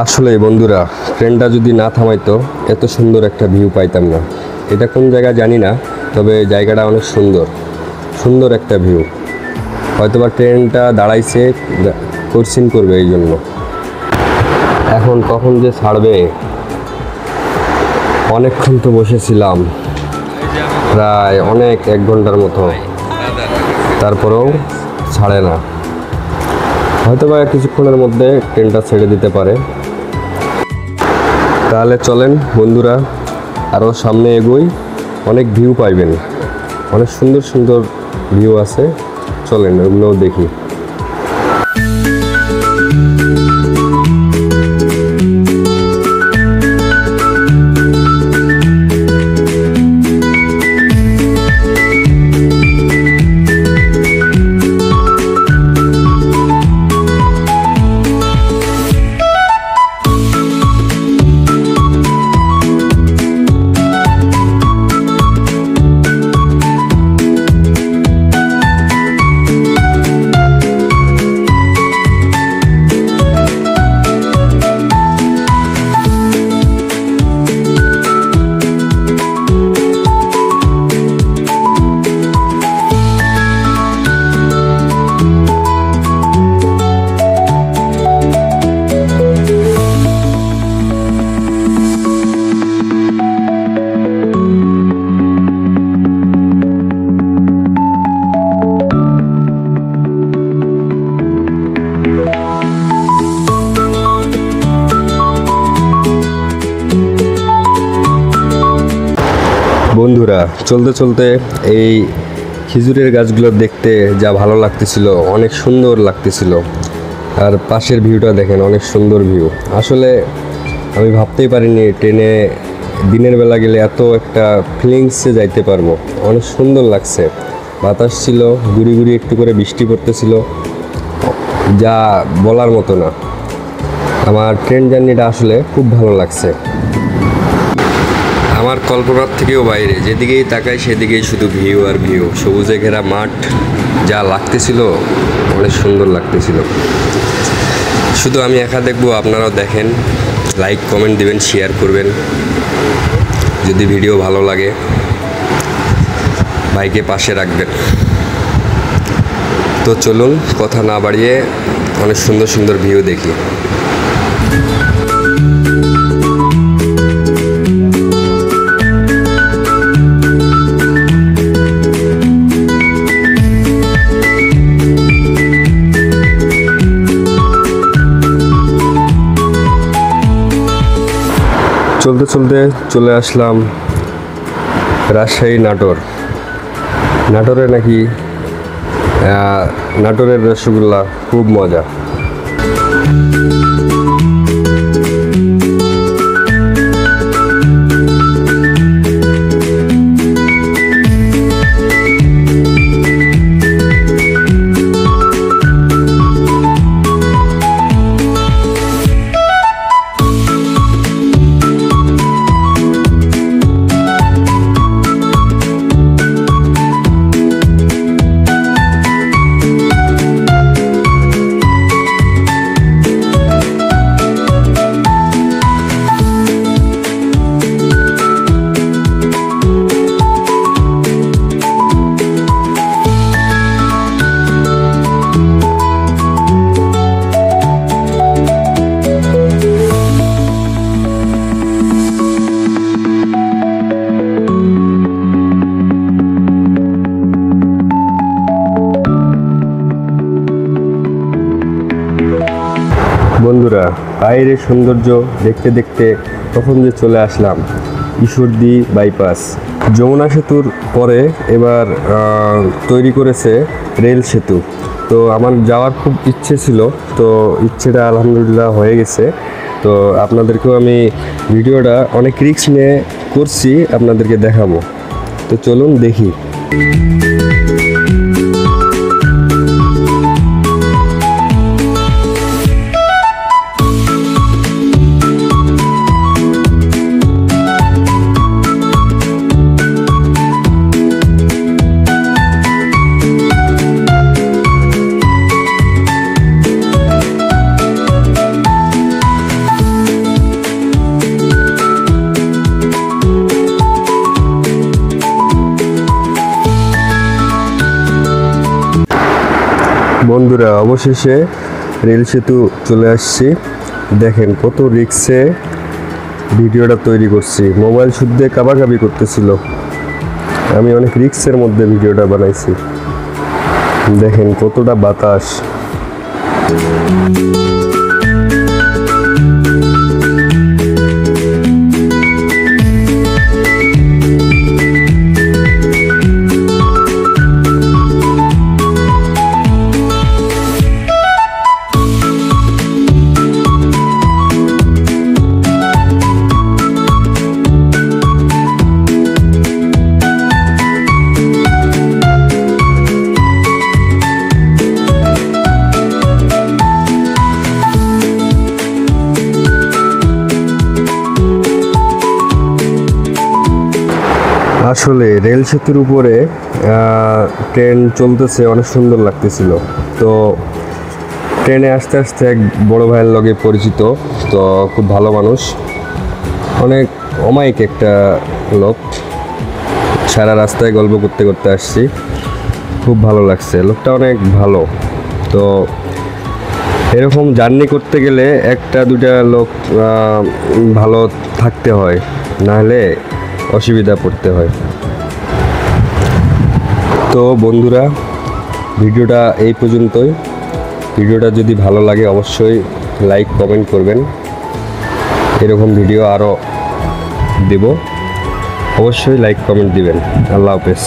আসলে বন্ধুরা, ট্রেনটা যদি না থামাইতো এত সুন্দর একটা ভিউ পাইতাম না। এটা কোন জায়গা জানি না, তবে জায়গাটা অনেক সুন্দর, সুন্দর একটা ভিউ। হয়তোবা ট্রেনটা দাঁড়াইছে কোর্সিং করবে এই জন্য। এখন কখন যে ছাড়বে, অনেকক্ষণ তো বসেছিলাম, প্রায় অনেক 1 ঘন্টার মতো, তারপরেও ছাড়ে না। হয়তোবা কিছুক্ষণের মধ্যে ট্রেনটা ছেড়ে দিতে পারে। তাহলে চলেন বন্ধুরা, আরও সামনে এগোই, অনেক ভিউ পাইবেন, অনেক সুন্দর সুন্দর ভিউ আছে। চলেন ওগুলোও দেখি। বন্ধুরা, চলতে চলতে এই খেজুরের গাছগুলো দেখতে যা ভালো লাগতেছিল, অনেক সুন্দর লাগতেছিল। আর পাশের ভিউটা দেখেন, অনেক সুন্দর ভিউ। আসলে আমি ভাবতেই পারিনি ট্রেনে দিনের বেলা গেলে এত একটা ফিলিংসে যাইতে পারবো। অনেক সুন্দর লাগছে, বাতাস ছিল, গুড়ি গুড়ি একটু করে বৃষ্টি পড়তেছিল, যা বলার মতো না। আমার ট্রেন জার্নিটা আসলে খুব ভালো লাগছে। আমার কল্পনার থেকেও বাইরে, যেদিকেই তাকাই সেদিকেই শুধু ভিউ আর ভিউ, সবুজে ঘেরা মাঠ, যা লাগতেছিল, অনেক সুন্দর লাগতেছিল। শুধু আমি একা দেখবো, আপনারাও দেখেন, লাইক কমেন্ট দিবেন, শেয়ার করবেন যদি ভিডিও ভালো লাগে, ভাইকে পাশে রাখবেন। তো চলুন কথা না বাড়িয়ে অনেক সুন্দর সুন্দর ভিউ দেখি। চলতে চলতে চলে আসলাম রাজশাহী নাটোর। নাটোরে নাকি নাটোরের রসগোল্লা খুব মজা। বন্ধুরা, বাইরের সৌন্দর্য দেখতে দেখতে কখন যে চলে আসলাম ঈশ্বরদী বাইপাস। যমুনা সেতুর পরে এবার তৈরি করেছে রেল সেতু। তো আমার যাওয়ার খুব ইচ্ছে ছিল, তো ইচ্ছেটা আলহামদুলিল্লাহ হয়ে গেছে। তো আপনাদেরকেও আমি ভিডিওটা অনেক রিস্ক নিয়ে করছি, আপনাদেরকে দেখাবো। তো চলুন দেখি। বন্ধুরা, অবশেষে রেল সেতু চলে আসছি। দেখেন কত রিক্সে ভিডিওটা তৈরি করছি, মোবাইল শুদ্ধে কাবাকাবি করতেছিল। আমি অনেক রিক্সের মধ্যে ভিডিওটা বানাইছি। দেখেন কতটা বাতাস। আসলে রেল সেতুর উপরে ট্রেন চলতেছে, অনেক সুন্দর লাগতেছিল। তো ট্রেনে আসতে আসতে এক বড় ভাইয়ের লগে পরিচিত, তো খুব ভালো মানুষ, অনেক অমায়িক একটা লোক। সারা রাস্তায় গল্প করতে করতে আসছি, খুব ভালো লাগছে, লোকটা অনেক ভালো। তো এরকম জার্নি করতে গেলে একটা দুটা লোক ভালো থাকতে হয়, নাহলে অসুবিধা পড়তে হয়। তো বন্ধুরা, ভিডিওটা এই পর্যন্তই। ভিডিওটা যদি ভালো লাগে অবশ্যই লাইক কমেন্ট করবেন। এরকম ভিডিও আরও দেব, অবশ্যই লাইক কমেন্ট দিবেন। আল্লাহ হাফেজ।